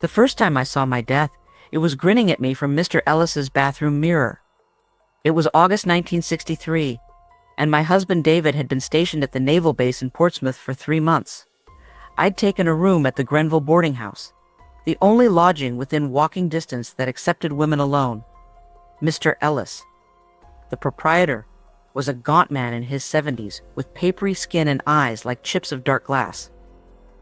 The first time I saw my death, it was grinning at me from Mr. Ellis's bathroom mirror. It was August 1963, and my husband David had been stationed at the naval base in Portsmouth for 3 months. I'd taken a room at the Grenville boarding house, the only lodging within walking distance that accepted women alone. Mr. Ellis, the proprietor, was a gaunt man in his 70s with papery skin and eyes like chips of dark glass.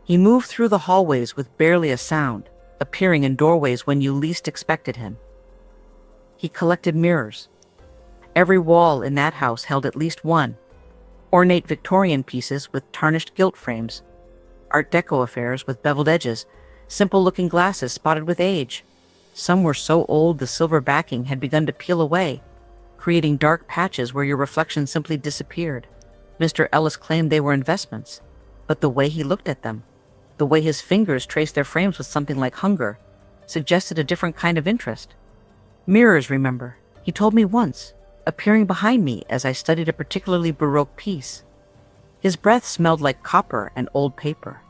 He moved through the hallways with barely a sound, appearing in doorways when you least expected him. He collected mirrors. Every wall in that house held at least one. Ornate Victorian pieces with tarnished gilt frames, Art Deco affairs with beveled edges, simple-looking glasses spotted with age. Some were so old the silver backing had begun to peel away, creating dark patches where your reflection simply disappeared. Mr. Ellis claimed they were investments, but the way he looked at them, the way his fingers traced their frames with something like hunger, suggested a different kind of interest. Mirrors, remember, he told me once, appearing behind me as I studied a particularly Baroque piece. His breath smelled like copper and old paper.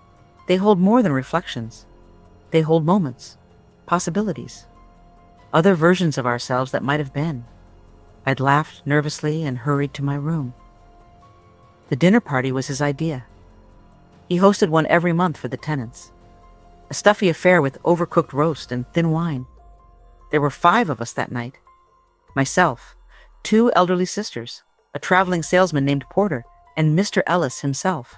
They hold more than reflections. They hold moments, possibilities, other versions of ourselves that might have been. I'd laughed nervously and hurried to my room. The dinner party was his idea. He hosted one every month for the tenants. A stuffy affair with overcooked roast and thin wine. There were 5 of us that night. Myself, 2 elderly sisters, a traveling salesman named Porter, and Mr. Ellis himself.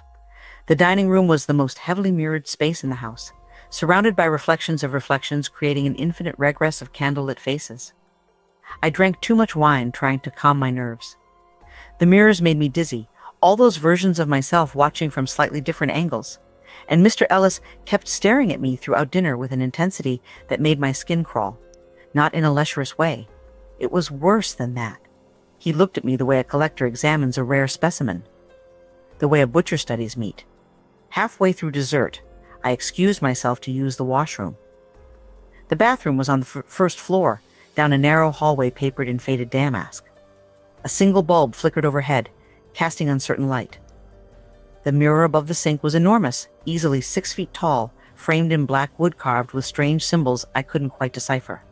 The dining room was the most heavily mirrored space in the house, surrounded by reflections of reflections, creating an infinite regress of candlelit faces. I drank too much wine trying to calm my nerves. The mirrors made me dizzy, all those versions of myself watching from slightly different angles, and Mr. Ellis kept staring at me throughout dinner with an intensity that made my skin crawl. Not in a lecherous way. It was worse than that. He looked at me the way a collector examines a rare specimen, the way a butcher studies meat. Halfway through dessert, I excused myself to use the washroom. The bathroom was on the first floor, down a narrow hallway papered in faded damask. A single bulb flickered overhead, casting uncertain light. The mirror above the sink was enormous, easily 6 feet tall, framed in black wood carved with strange symbols I couldn't quite decipher.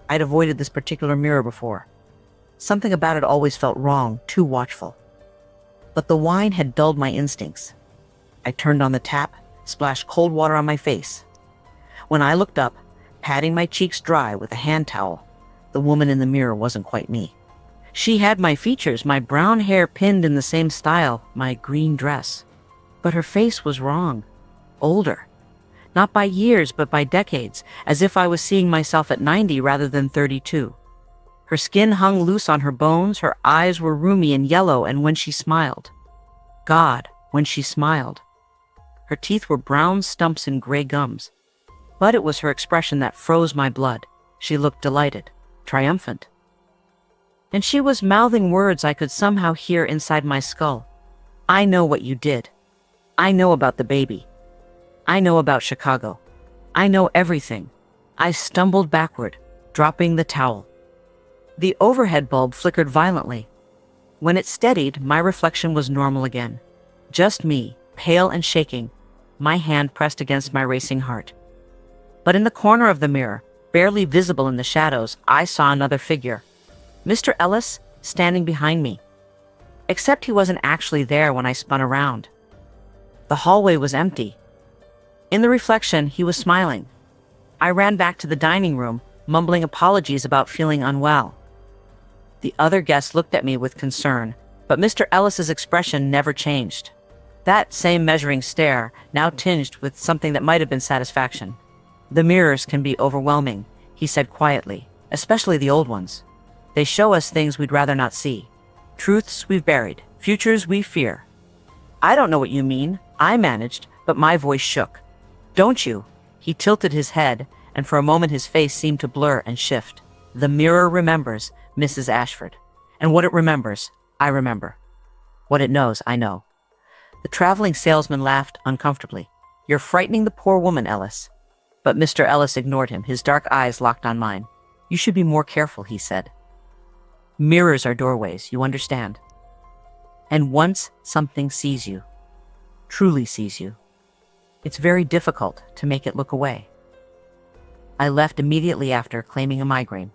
I'd avoided this particular mirror before. Something about it always felt wrong, too watchful. But the wine had dulled my instincts. I turned on the tap, splashed cold water on my face. When I looked up, patting my cheeks dry with a hand towel, the woman in the mirror wasn't quite me. She had my features, my brown hair pinned in the same style, my green dress. But her face was wrong. Older. Not by years, but by decades, as if I was seeing myself at 90 rather than 32. Her skin hung loose on her bones, her eyes were rheumy and yellow, and when she smiled, God, when she smiled. Her teeth were brown stumps and gray gums. But it was her expression that froze my blood. She looked delighted, triumphant. And she was mouthing words I could somehow hear inside my skull. I know what you did. I know about the baby. I know about Chicago. I know everything. I stumbled backward, dropping the towel. The overhead bulb flickered violently. When it steadied, my reflection was normal again. Just me, pale and shaking, my hand pressed against my racing heart. But in the corner of the mirror, barely visible in the shadows, I saw another figure. Mr. Ellis, standing behind me. Except he wasn't actually there when I spun around. The hallway was empty. In the reflection, he was smiling. I ran back to the dining room, mumbling apologies about feeling unwell. The other guests looked at me with concern, but Mr. Ellis's expression never changed. That same measuring stare, now tinged with something that might have been satisfaction. The mirrors can be overwhelming, he said quietly, especially the old ones. They show us things we'd rather not see. Truths we've buried, futures we fear. I don't know what you mean, I managed, but my voice shook. Don't you? He tilted his head, and for a moment his face seemed to blur and shift. The mirror remembers, Mrs. Ashford. And what it remembers, I remember. What it knows, I know. The traveling salesman laughed uncomfortably. You're frightening the poor woman, Ellis. But Mr. Ellis ignored him, his dark eyes locked on mine. You should be more careful, he said. Mirrors are doorways, you understand. And once something sees you, truly sees you, it's very difficult to make it look away. I left immediately after, claiming a migraine.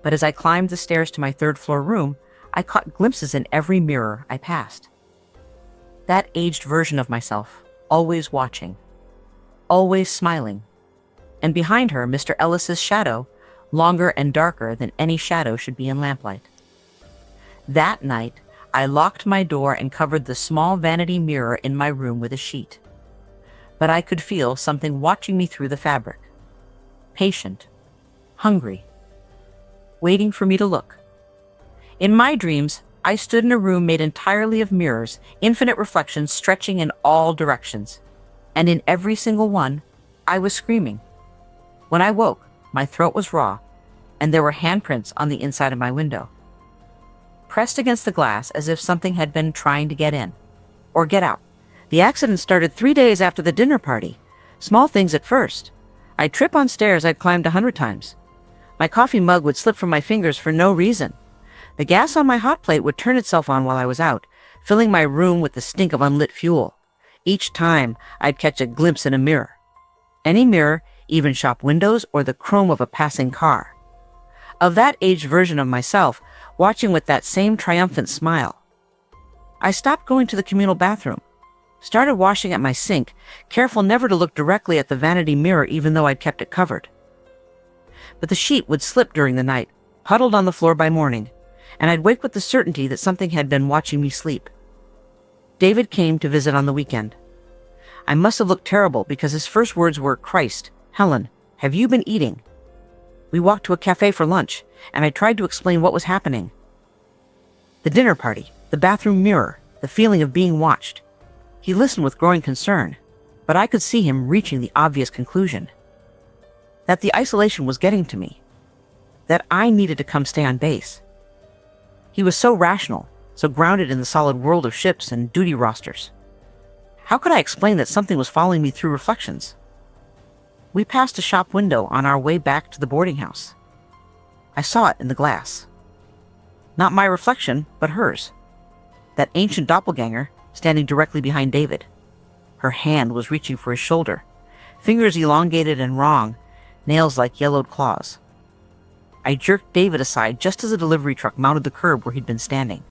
But as I climbed the stairs to my third-floor room, I caught glimpses in every mirror I passed. That aged version of myself, always watching, always smiling. And behind her, Mr. Ellis's shadow, longer and darker than any shadow should be in lamplight. That night, I locked my door and covered the small vanity mirror in my room with a sheet. But I could feel something watching me through the fabric. Patient, hungry, waiting for me to look. In my dreams, I stood in a room made entirely of mirrors, infinite reflections stretching in all directions. And in every single one, I was screaming. When I woke, my throat was raw, and there were handprints on the inside of my window, pressed against the glass as if something had been trying to get in, or get out. The accident started 3 days after the dinner party. Small things at first. I'd trip on stairs I'd climbed 100 times. My coffee mug would slip from my fingers for no reason. The gas on my hot plate would turn itself on while I was out, filling my room with the stink of unlit fuel. Each time, I'd catch a glimpse in a mirror. Any mirror, even shop windows or the chrome of a passing car. Of that aged version of myself, watching with that same triumphant smile. I stopped going to the communal bathroom, started washing at my sink, careful never to look directly at the vanity mirror even though I'd kept it covered. But the sheet would slip during the night, huddled on the floor by morning, and I'd wake with the certainty that something had been watching me sleep. David came to visit on the weekend. I must have looked terrible because his first words were, "Christ, Helen, have you been eating?" We walked to a cafe for lunch, and I tried to explain what was happening. The dinner party, the bathroom mirror, the feeling of being watched. He listened with growing concern, but I could see him reaching the obvious conclusion. That the isolation was getting to me. That I needed to come stay on base. He was so rational, so grounded in the solid world of ships and duty rosters. How could I explain that something was following me through reflections? We passed a shop window on our way back to the boarding house. I saw it in the glass. Not my reflection, but hers. That ancient doppelganger standing directly behind David. Her hand was reaching for his shoulder, fingers elongated and wrong, nails like yellowed claws. I jerked David aside just as a delivery truck mounted the curb where he'd been standing.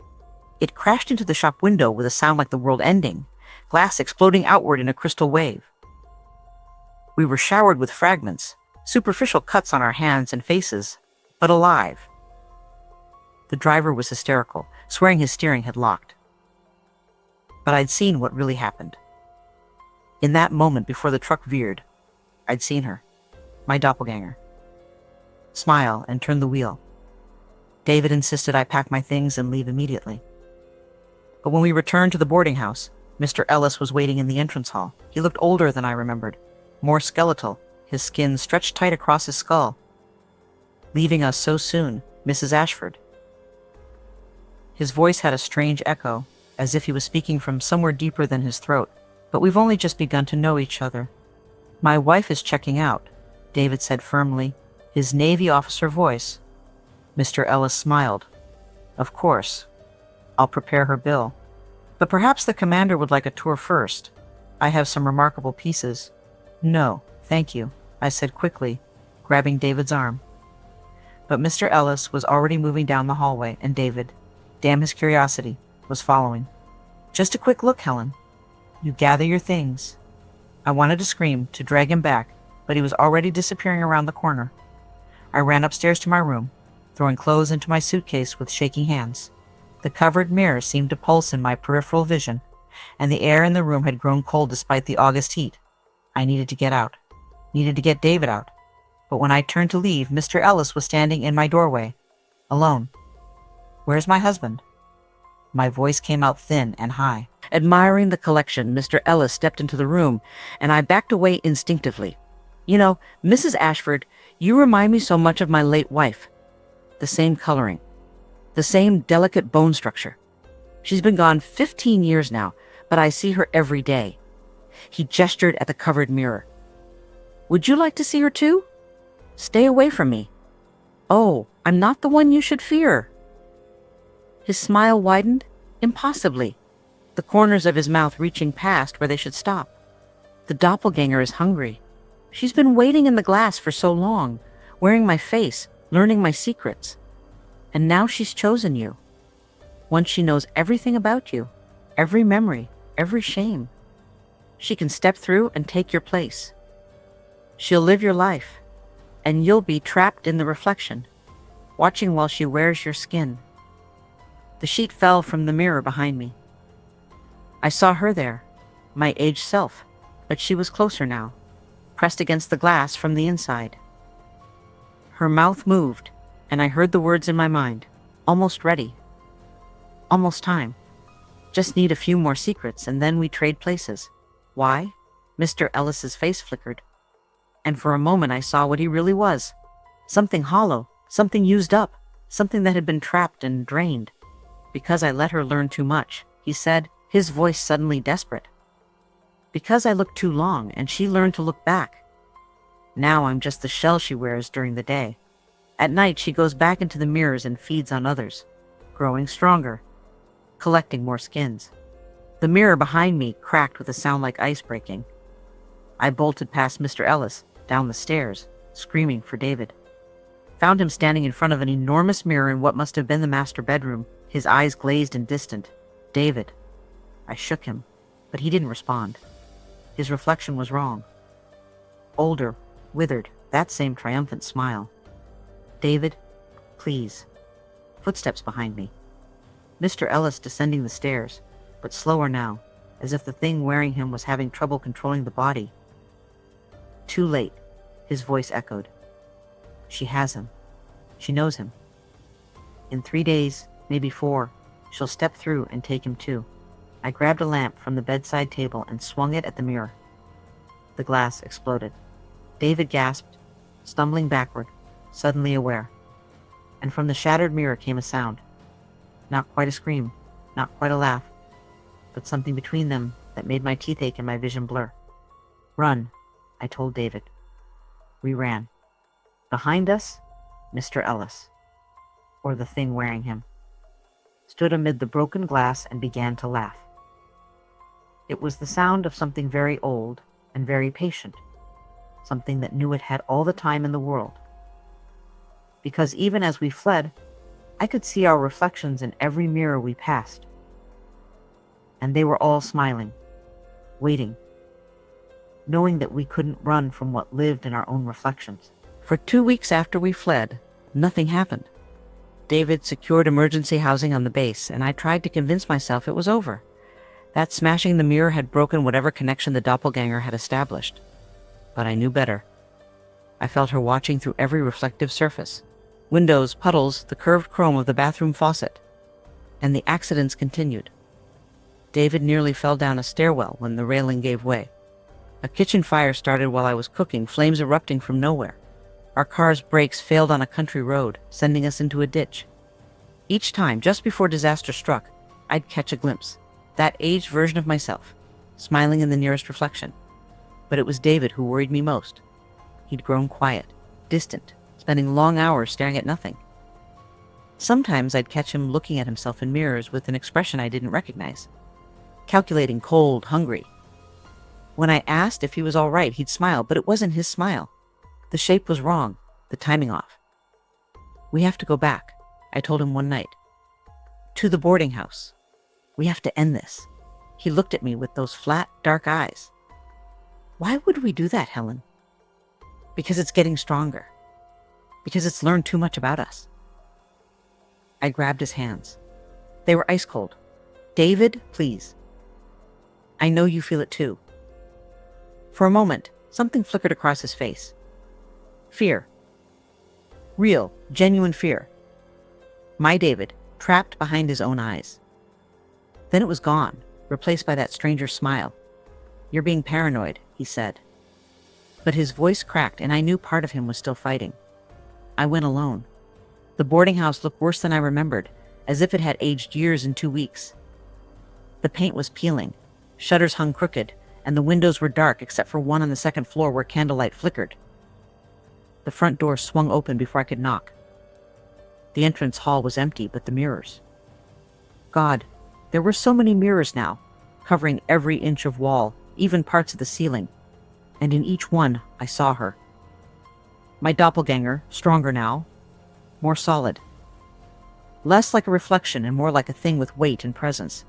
It crashed into the shop window with a sound like the world ending, glass exploding outward in a crystal wave. We were showered with fragments, superficial cuts on our hands and faces, but alive. The driver was hysterical, swearing his steering had locked. But I'd seen what really happened. In that moment before the truck veered, I'd seen her, my doppelganger, smile and turn the wheel. David insisted I pack my things and leave immediately. But when we returned to the boarding house, Mr. Ellis was waiting in the entrance hall. He looked older than I remembered, more skeletal, his skin stretched tight across his skull. "Leaving us so soon, Mrs. Ashford." His voice had a strange echo, as if he was speaking from somewhere deeper than his throat. "But we've only just begun to know each other. My wife is checking out," David said firmly, his Navy officer voice. Mr. Ellis smiled. "Of course. I'll prepare her bill. But perhaps the commander would like a tour first. I have some remarkable pieces." "No, thank you," I said quickly, grabbing David's arm. But Mr. Ellis was already moving down the hallway, and David, damn his curiosity, was following. "Just a quick look, Helen. You gather your things." I wanted to scream, to drag him back, but he was already disappearing around the corner. I ran upstairs to my room, throwing clothes into my suitcase with shaking hands. The covered mirror seemed to pulse in my peripheral vision, and the air in the room had grown cold despite the August heat. I needed to get out, needed to get David out. But when I turned to leave, Mr. Ellis was standing in my doorway, alone. "Where's my husband?" My voice came out thin and high. Admiring the collection, Mr. Ellis stepped into the room, and I backed away instinctively. "You know, Mrs. Ashford, you remind me so much of my late wife. The same coloring, the same delicate bone structure. She's been gone 15 years now, but I see her every day." He gestured at the covered mirror. "Would you like to see her too? Stay away from me. Oh, I'm not the one you should fear." His smile widened, impossibly, the corners of his mouth reaching past where they should stop. "The doppelganger is hungry. She's been waiting in the glass for so long, wearing my face, learning my secrets. And now she's chosen you. Once she knows everything about you, every memory, every shame, she can step through and take your place. She'll live your life, and you'll be trapped in the reflection, watching while she wears your skin. The sheet fell from the mirror behind me. I saw her there, my aged self, but she was closer now, pressed against the glass from the inside. Her mouth moved, and I heard the words in my mind, almost ready. Almost time. Just need a few more secrets, and then we trade places. Why? Mr. Ellis's face flickered, and for a moment I saw what he really was. Something hollow, something used up, something that had been trapped and drained. Because I let her learn too much, he said, his voice suddenly desperate. Because I looked too long, and she learned to look back. Now I'm just the shell she wears during the day. At night she goes back into the mirrors and feeds on others, growing stronger, collecting more skins. The mirror behind me cracked with a sound like ice breaking. I bolted past Mr. Ellis, down the stairs, screaming for David. Found him standing in front of an enormous mirror in what must have been the master bedroom, his eyes glazed and distant. David. I shook him, but he didn't respond. His reflection was wrong. Older, withered, that same triumphant smile. David, please. Footsteps behind me. Mr. Ellis descending the stairs, but slower now, as if the thing wearing him was having trouble controlling the body. Too late, his voice echoed. She has him. She knows him. In 3 days, maybe 4, she'll step through and take him too. I grabbed a lamp from the bedside table and swung it at the mirror. The glass exploded. David gasped, stumbling backward, suddenly aware. And from the shattered mirror came a sound. Not quite a scream, not quite a laugh, but something between them that made my teeth ache and my vision blur. Run, I told David. We ran. Behind us, Mr. Ellis, or the thing wearing him, stood amid the broken glass and began to laugh. It was the sound of something very old and very patient, something that knew it had all the time in the world. Because even as we fled, I could see our reflections in every mirror we passed. And they were all smiling, waiting, knowing that we couldn't run from what lived in our own reflections. For 2 weeks after we fled, nothing happened. David secured emergency housing on the base, and I tried to convince myself it was over. That smashing the mirror had broken whatever connection the doppelganger had established. But I knew better. I felt her watching through every reflective surface. Windows, puddles, the curved chrome of the bathroom faucet. And the accidents continued. David nearly fell down a stairwell when the railing gave way. A kitchen fire started while I was cooking, flames erupting from nowhere. Our car's brakes failed on a country road, sending us into a ditch. Each time, just before disaster struck, I'd catch a glimpse. That aged version of myself, smiling in the nearest reflection. But it was David who worried me most. He'd grown quiet, distant, spending long hours staring at nothing. Sometimes I'd catch him looking at himself in mirrors with an expression I didn't recognize. Calculating, cold, hungry. When I asked if he was all right, he'd smile, but it wasn't his smile. The shape was wrong, the timing off. We have to go back, I told him one night. To the boarding house. We have to end this. He looked at me with those flat, dark eyes. Why would we do that, Helen? Because it's getting stronger. Because it's learned too much about us. I grabbed his hands. They were ice cold. David, please. I know you feel it too. For a moment, something flickered across his face. Fear. Real, genuine fear. My David, trapped behind his own eyes. Then it was gone, replaced by that stranger's smile. You're being paranoid, he said. But his voice cracked, and I knew part of him was still fighting. I went alone. The boarding house looked worse than I remembered, as if it had aged years in 2 weeks. The paint was peeling, shutters hung crooked, and the windows were dark except for one on the second floor where candlelight flickered. The front door swung open before I could knock. The entrance hall was empty, but the mirrors. God, there were so many mirrors now, covering every inch of wall, even parts of the ceiling. and in each one I saw her. My doppelganger, stronger now, more solid. Less like a reflection and more like a thing with weight and presence.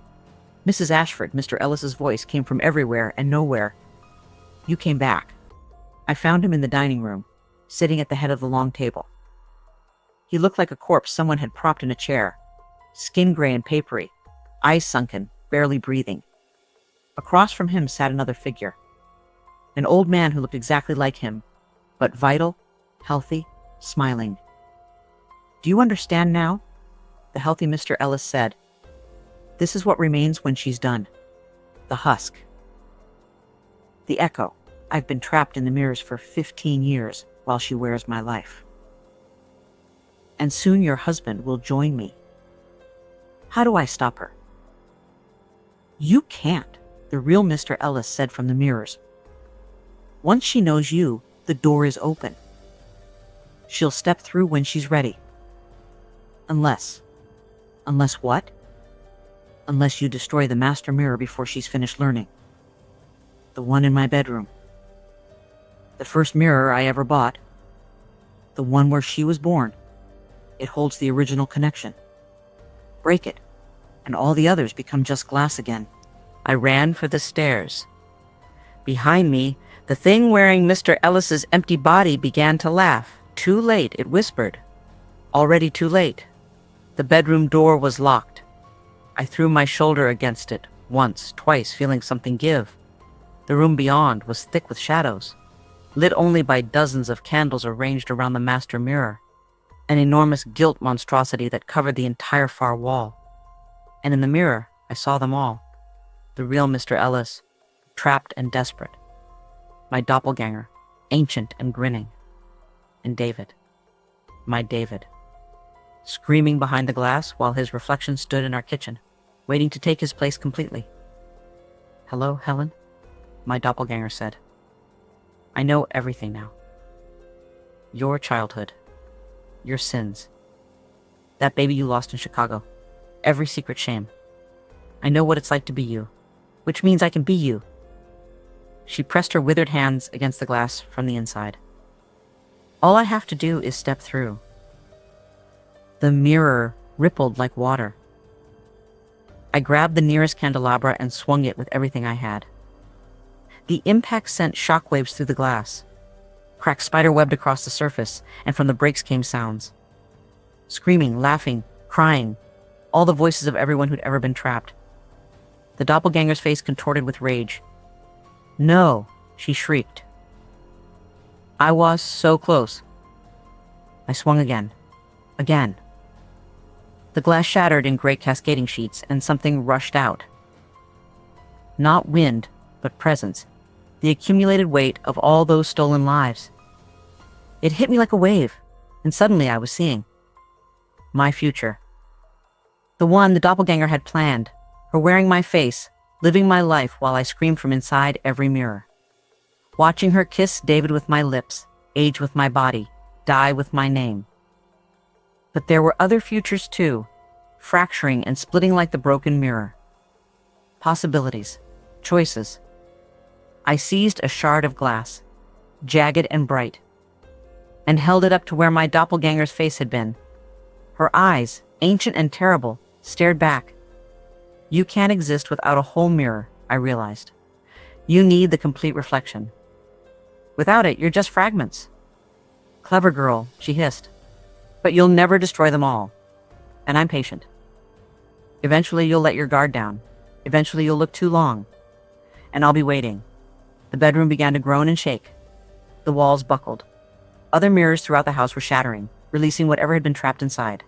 Mrs. Ashford, Mr. Ellis's voice came from everywhere and nowhere. You came back. I found him in the dining room, sitting at the head of the long table. He looked like a corpse someone had propped in a chair, skin gray and papery, eyes sunken, barely breathing. Across from him sat another figure, an old man who looked exactly like him, but vital, healthy, smiling. Do you understand now? The healthy Mr. Ellis said. This is what remains when she's done. The husk. The echo. I've been trapped in the mirrors for 15 years while she wears my life. And soon your husband will join me. How do I stop her? You can't, the real Mr. Ellis said from the mirrors. Once she knows you, the door is open. She'll step through when she's ready. Unless what? Unless you destroy the master mirror before she's finished learning. The one in my bedroom. The first mirror I ever bought. The one where she was born. It holds the original connection. Break it, and all the others become just glass again. I ran for the stairs. Behind me, the thing wearing Mr. Ellis's empty body began to laugh. Too late, it whispered. Already too late. The bedroom door was locked. I threw my shoulder against it, once, twice, feeling something give. The room beyond was thick with shadows, lit only by dozens of candles arranged around the master mirror, an enormous gilt monstrosity that covered the entire far wall. And in the mirror, I saw them all. The real Mr. Ellis, trapped and desperate. My doppelganger, ancient and grinning. And David, my David, screaming behind the glass while his reflection stood in our kitchen, waiting to take his place completely. Hello, Helen, my doppelganger said. I know everything now. Your childhood, your sins, that baby you lost in Chicago, every secret shame. I know what it's like to be you, which means I can be you. She pressed her withered hands against the glass from the inside. All I have to do is step through. The mirror rippled like water. I grabbed the nearest candelabra and swung it with everything I had. The impact sent shockwaves through the glass. Cracks spider-webbed across the surface, and from the breaks came sounds. Screaming, laughing, crying, all the voices of everyone who'd ever been trapped. The doppelganger's face contorted with rage. No, she shrieked. I was so close. I swung again. Again. The glass shattered in great cascading sheets, and something rushed out. Not wind, but presence. The accumulated weight of all those stolen lives. It hit me like a wave, and suddenly I was seeing my future. The one the doppelganger had planned, her wearing my face, living my life while I screamed from inside every mirror. Watching her kiss David with my lips, age with my body, die with my name. But there were other futures too, fracturing and splitting like the broken mirror. Possibilities, choices. I seized a shard of glass, jagged and bright, and held it up to where my doppelganger's face had been. Her eyes, ancient and terrible, stared back. You can't exist without a whole mirror, I realized. You need the complete reflection. Without it, you're just fragments. Clever girl, she hissed. But you'll never destroy them all. And I'm patient. Eventually you'll let your guard down. Eventually you'll look too long. And I'll be waiting. The bedroom began to groan and shake. The walls buckled. Other mirrors throughout the house were shattering, releasing whatever had been trapped inside.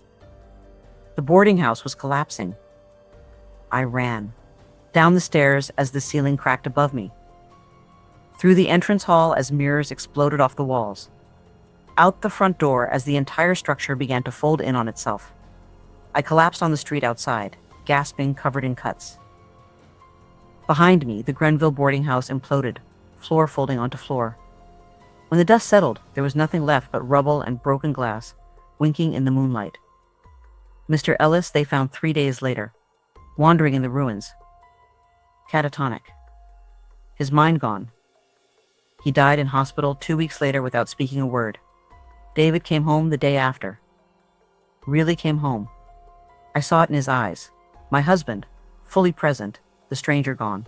The boarding house was collapsing. I ran. Down the stairs as the ceiling cracked above me. Through the entrance hall as mirrors exploded off the walls. Out the front door as the entire structure began to fold in on itself. I collapsed on the street outside, gasping, covered in cuts. Behind me, the Grenville boarding house imploded, floor folding onto floor. When the dust settled, there was nothing left but rubble and broken glass, winking in the moonlight. Mr. Ellis they found 3 days later, wandering in the ruins. Catatonic. His mind gone. He died in hospital 2 weeks later without speaking a word. David came home the day after. Really came home. I saw it in his eyes. My husband, fully present, the stranger gone.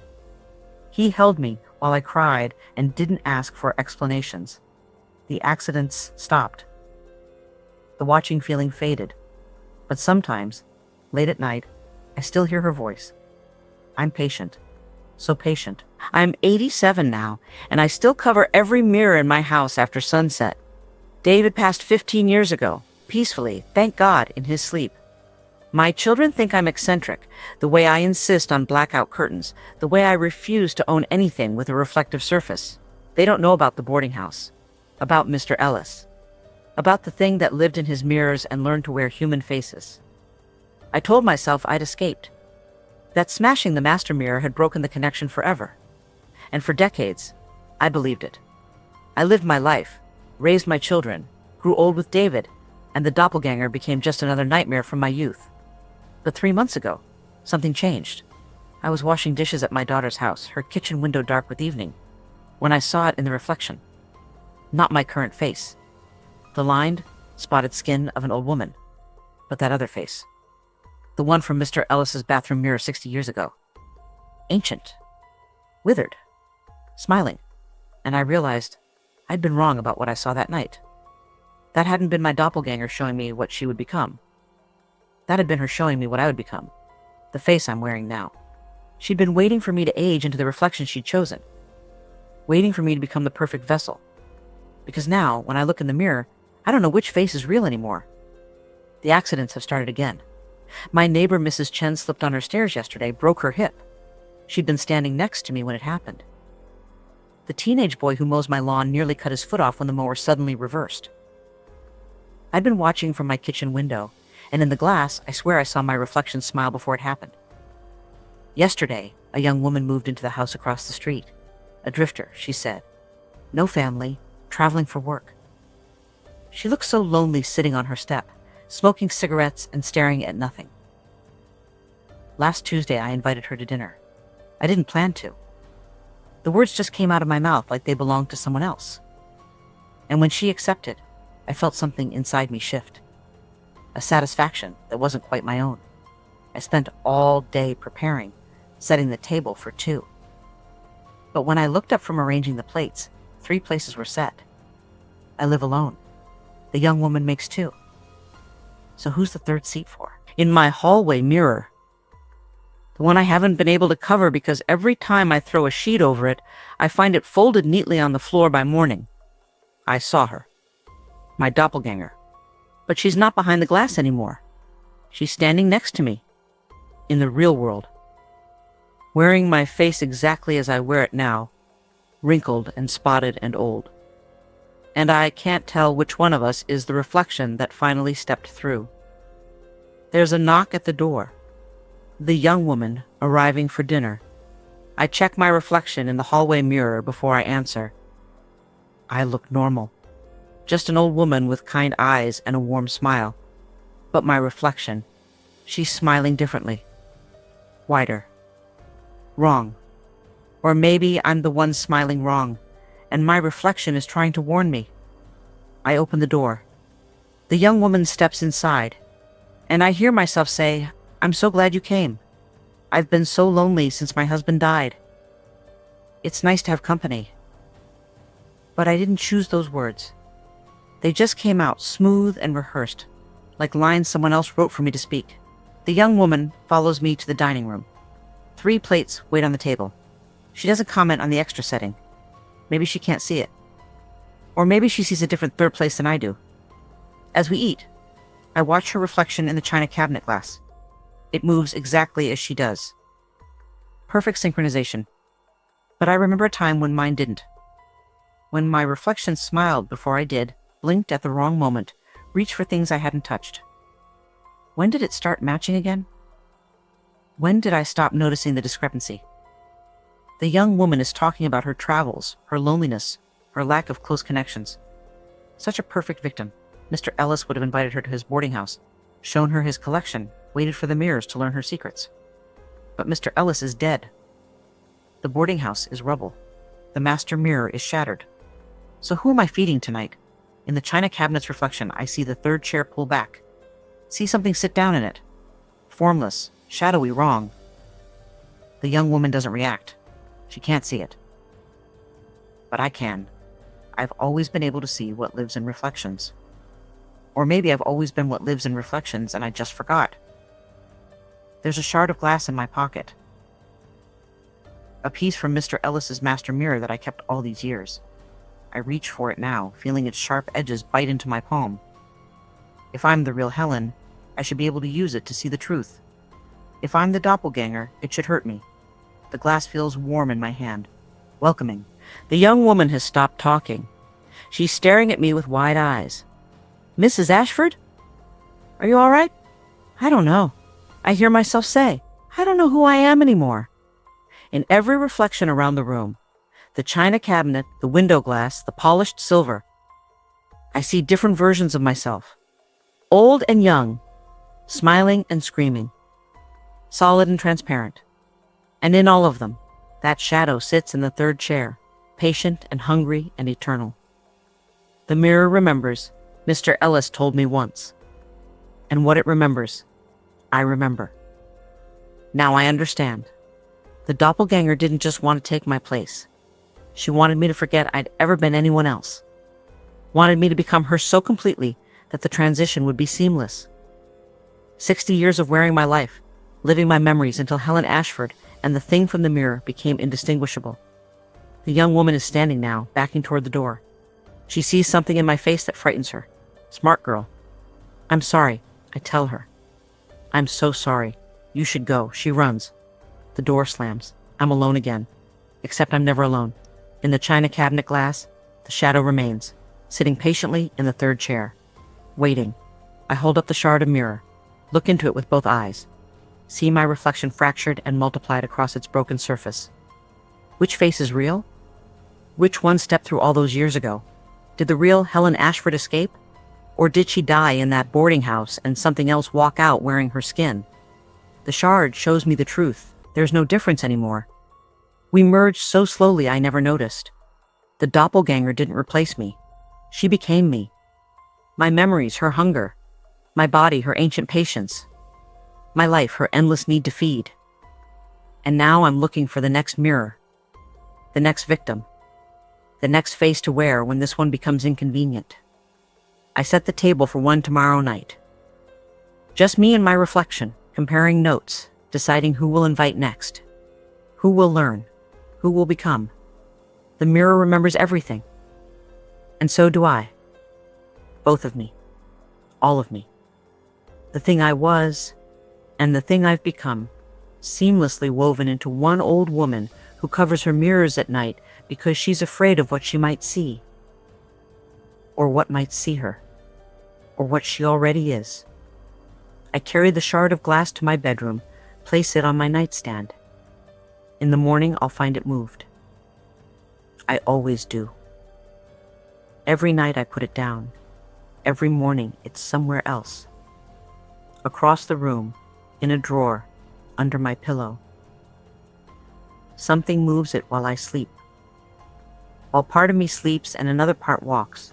He held me while I cried and didn't ask for explanations. The accidents stopped. The watching feeling faded. But sometimes, late at night, I still hear her voice. I'm patient. So patient. I'm 87 now, and I still cover every mirror in my house after sunset. David passed 15 years ago, peacefully, thank God, in his sleep. My children think I'm eccentric, the way I insist on blackout curtains, the way I refuse to own anything with a reflective surface. They don't know about the boarding house, about Mr. Ellis, about the thing that lived in his mirrors and learned to wear human faces. I told myself I'd escaped, that smashing the master mirror had broken the connection forever. And for decades, I believed it. I lived my life, raised my children, grew old with David, and the doppelganger became just another nightmare from my youth. But 3 months ago, something changed. I was washing dishes at my daughter's house, her kitchen window dark with evening, when I saw it in the reflection. Not my current face. The lined, spotted skin of an old woman, but that other face. The one from Mr. Ellis's bathroom mirror 60 years ago. Ancient. Withered. Smiling. And I realized I'd been wrong about what I saw that night. That hadn't been my doppelganger showing me what she would become. That had been her showing me what I would become. The face I'm wearing now. She'd been waiting for me to age into the reflection she'd chosen. Waiting for me to become the perfect vessel. Because now, when I look in the mirror, I don't know which face is real anymore. The accidents have started again. My neighbor, Mrs. Chen, slipped on her stairs yesterday, broke her hip. She'd been standing next to me when it happened. The teenage boy who mows my lawn nearly cut his foot off when the mower suddenly reversed. I'd been watching from my kitchen window, and in the glass, I swear I saw my reflection smile before it happened. Yesterday, a young woman moved into the house across the street. A drifter, she said. No family, traveling for work. She looked so lonely sitting on her step, smoking cigarettes and staring at nothing. Last Tuesday, I invited her to dinner. I didn't plan to. The words just came out of my mouth like they belonged to someone else. And when she accepted, I felt something inside me shift. A satisfaction that wasn't quite my own. I spent all day preparing, setting the table for 2. But when I looked up from arranging the plates, 3 places were set. I live alone. The young woman makes 2. So who's the 3rd seat for? In my hallway mirror. The one I haven't been able to cover because every time I throw a sheet over it, I find it folded neatly on the floor by morning. I saw her. My doppelganger. But she's not behind the glass anymore. She's standing next to me. In the real world. Wearing my face exactly as I wear it now. Wrinkled and spotted and old. And I can't tell which one of us is the reflection that finally stepped through. There's a knock at the door. The young woman arriving for dinner. I check my reflection in the hallway mirror before I answer. I look normal. Just an old woman with kind eyes and a warm smile. But my reflection, she's smiling differently. Wider. Wrong. Or maybe I'm the one smiling wrong, and my reflection is trying to warn me. I open the door. The young woman steps inside, and I hear myself say, I'm so glad you came. I've been so lonely since my husband died. It's nice to have company. But I didn't choose those words. They just came out smooth and rehearsed, like lines someone else wrote for me to speak. The young woman follows me to the dining room. 3 plates wait on the table. She doesn't comment on the extra setting. Maybe she can't see it. Or maybe she sees a different 3rd place than I do. As we eat, I watch her reflection in the china cabinet glass. It moves exactly as she does. Perfect synchronization. But I remember a time when mine didn't. When my reflection smiled before I did, blinked at the wrong moment, reached for things I hadn't touched. When did it start matching again? When did I stop noticing the discrepancy? The young woman is talking about her travels, her loneliness, her lack of close connections. Such a perfect victim. Mr. Ellis would have invited her to his boarding house, shown her his collection, waited for the mirrors to learn her secrets. But Mr. Ellis is dead. The boarding house is rubble. The master mirror is shattered. So who am I feeding tonight? In the china cabinet's reflection, I see the third chair pull back. See something sit down in it. Formless, shadowy, wrong. The young woman doesn't react. She can't see it. But I can. I've always been able to see what lives in reflections. Or maybe I've always been what lives in reflections and I just forgot. There's a shard of glass in my pocket. A piece from Mr. Ellis's master mirror that I kept all these years. I reach for it now, feeling its sharp edges bite into my palm. If I'm the real Helen, I should be able to use it to see the truth. If I'm the doppelganger, it should hurt me. The glass feels warm in my hand, welcoming. The young woman has stopped talking. She's staring at me with wide eyes. Mrs. Ashford? Are you all right? I don't know. I hear myself say, I don't know who I am anymore. In every reflection around the room, the china cabinet, the window glass, the polished silver, I see different versions of myself. Old and young, smiling and screaming, solid and transparent. And in all of them, that shadow sits in the third chair, patient and hungry and eternal. The mirror remembers, Mr. Ellis told me once. And what it remembers, I remember. Now I understand. The doppelganger didn't just want to take my place. She wanted me to forget I'd ever been anyone else. Wanted me to become her so completely that the transition would be seamless. 60 years of wearing my life, living my memories until Helen Ashford and the thing from the mirror became indistinguishable. The young woman is standing now, backing toward the door. She sees something in my face that frightens her. Smart girl. I'm sorry, I tell her. I'm so sorry. You should go. She runs. The door slams. I'm alone again. Except I'm never alone. In the china cabinet glass, the shadow remains, sitting patiently in the third chair. Waiting. I hold up the shard of mirror, look into it with both eyes, see my reflection fractured and multiplied across its broken surface. Which face is real? Which one stepped through all those years ago? Did the real Helen Ashford escape? Or did she die in that boarding house and something else walk out wearing her skin? The shard shows me the truth. There's no difference anymore. We merged so slowly I never noticed. The doppelganger didn't replace me. She became me. My memories, her hunger. My body, her ancient patience. My life, her endless need to feed. And now I'm looking for the next mirror. The next victim. The next face to wear when this one becomes inconvenient. I set the table for one tomorrow night. Just me and my reflection, comparing notes, deciding who we'll invite next. Who will learn. Who will become. The mirror remembers everything. And so do I. Both of me. All of me. The thing I was, and the thing I've become, seamlessly woven into one old woman who covers her mirrors at night because she's afraid of what she might see. Or what might see her. Or what she already is. I carry the shard of glass to my bedroom, place it on my nightstand. In the morning, I'll find it moved. I always do. Every night I put it down. Every morning it's somewhere else. Across the room, in a drawer, under my pillow. Something moves it while I sleep. While part of me sleeps and another part walks.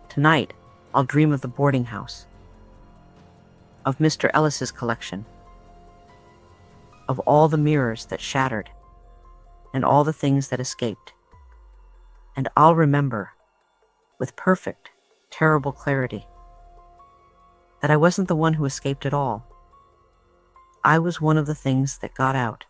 Tonight, I'll dream of the boarding house. Of Mr. Ellis's collection. Of all the mirrors that shattered. And all the things that escaped. And I'll remember, with perfect, terrible clarity, that I wasn't the one who escaped at all. I was one of the things that got out.